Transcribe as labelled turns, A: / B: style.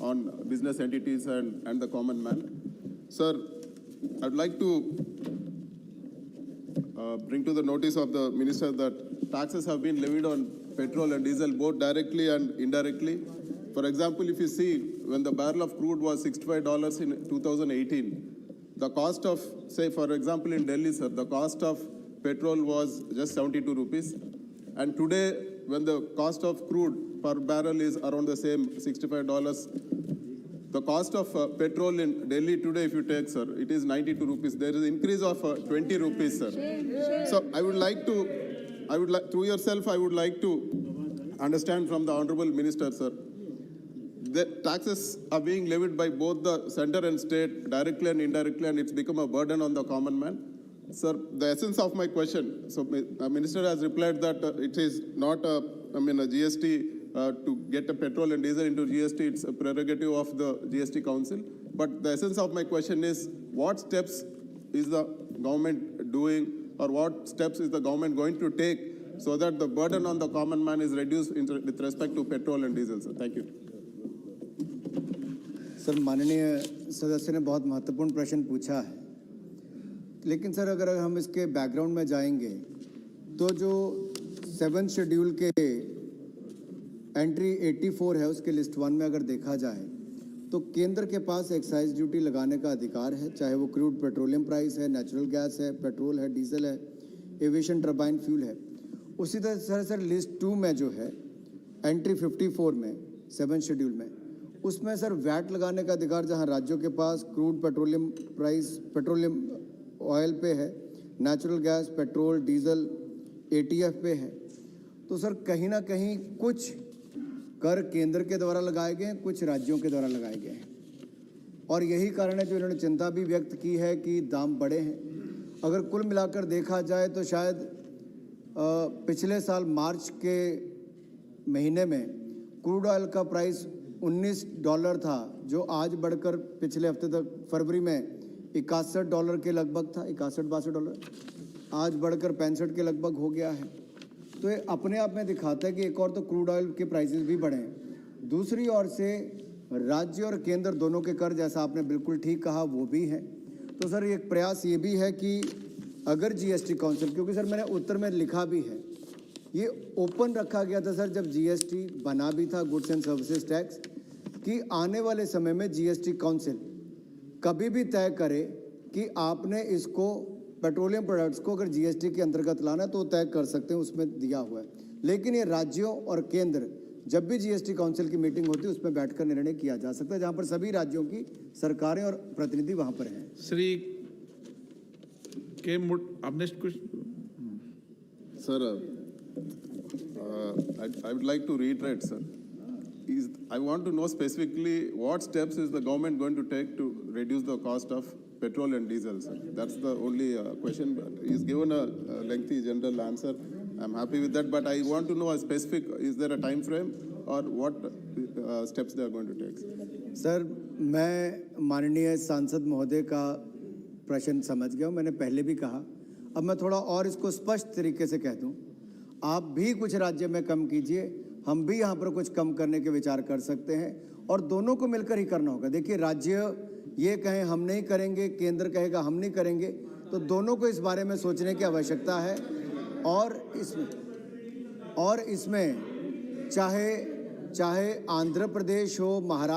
A: on business entities and the common man. Sir, I'd like to bring to the notice of the minister that taxes have been levied on petrol and diesel both directly and indirectly. For example, if you see when the barrel of crude was $65 in 2018, the cost of, say for example in Delhi, sir, the cost of petrol was just 72 rupees. And today, when the cost of crude per barrel is around the same $65, the cost of petrol in Delhi today, if you take, sir, it is 92 rupees. There is an increase of 20 rupees, sir. So I would like to, through yourself, I would like to understand from the Honorable Minister, sir, the taxes are being levied by both the center and state, directly and indirectly, and it's become a burden on the common man. Sir, the essence of my question, so the Minister has replied that it is not a GST to get a petrol and diesel into GST, it's a prerogative of the GST Council. But the essence of my question is, what steps is the government doing, or what steps is the government going to take so that the burden on the common man is reduced with respect to petrol and diesel, sir? Thank you.
B: Sir, माननीय सदस्य ने बहुत महत्वपूर्ण प्रश्न पूछा है, लेकिन sir अगर हम इसके बैकग्राउंड में जाएंगे तो जो 7 शेड्यूल के एंट्री 84 है उसके लिस्ट 1 में अगर देखा जाए तो केंद्र के पास एक्साइज ड्यूटी लगाने का अधिकार है, चाहे वो क्रूड पेट्रोलियम प्राइस है, नेचुरल गैस है, पेट्रोल है, डीजल है, एविएशन टर्बाइन फ्यूल है। उसी तरह सर लिस्ट 2 में जो है एंट्री 54 में 7 शेड्यूल में उसमें सर वैट लगाने का अधिकार जहां राज्यों के पास crude petroleum price petroleum oil पे है, natural gas, petrol, diesel, ATF पे है, तो सर कहीं ना कहीं कुछ कर केंद्र के द्वारा लगाए गए हैं, कुछ राज्यों के द्वारा लगाए गए हैं। और यही कारण है जो इन्होंने चिंता भी व्यक्त की है कि दाम बढ़े हैं। अगर कुल मिलाकर देखा जाए तो शायद पिछले साल मार्च के महीने में क्रूड ऑयल का प्राइस $19 था, जो आज बढ़कर पिछले हफ्ते तक फरवरी में $61 के लगभग था, 61-62 डॉलर, आज बढ़कर 65 के लगभग हो गया है। तो ये अपने आप में दिखाता है कि एक और तो क्रूड ऑयल के प्राइसेस भी बढ़े हैं, दूसरी ओर से राज्य और केंद्र दोनों के कर, जैसा आपने बिल्कुल ठीक कहा, वो भी हैं। तो सर एक प्रयास ये भी है कि अगर जीएसटी काउंसिल, क्योंकि सर मैंने उत्तर में लिखा भी है, ये ओपन रखा गया था सर जब जीएसटी बना भी था, गुड्स एंड सर्विसेज टैक्स, कि आने वाले समय में जीएसटी काउंसिल कभी भी तय करे कि आपने इसको पेट्रोलियम प्रोडक्ट्स को अगर जीएसटी के अंतर्गत लाना है तो तय कर सकते हैं, उसमें दिया हुआ है। लेकिन ये राज्यों और केंद्र जब भी जीएसटी काउंसिल की मीटिंग होती है उसमें बैठकर निर्णय किया जा सकता है, जहां पर सभी राज्यों की सरकारें और प्रतिनिधि वहां पर हैं।
C: श्री के अब next question
A: sir, I would like to reiterate, sir. I want to know specifically what steps is the government going to take to reduce the cost of petrol and diesel, sir. That's the only question. He's given a lengthy general answer. I'm happy with that, but I want to know a specific, is there a time frame or what steps they are going to take?
B: Sir, मैं माननीय सांसद महोदय का प्रश्न समझ गया हूँ, मैंने पहले भी कहा। अब मैं थोड़ा और इसको स्पष्ट तरीके से कह दूँ, आप भी कुछ राज्य में कम कीजिए, हम भी यहाँ पर कुछ कम करने के विचार कर सकते हैं, और दोनों को मिलकर ही करना होगा। देखिए, राज्य ये कहें हम नहीं करेंगे, केंद्र कहेगा हम नहीं करेंगे, तो दोनों को इस बारे में सोचने की आवश्यकता है। और इसमें चाहे आंध्र प्रदेश हो, महाराष्ट्र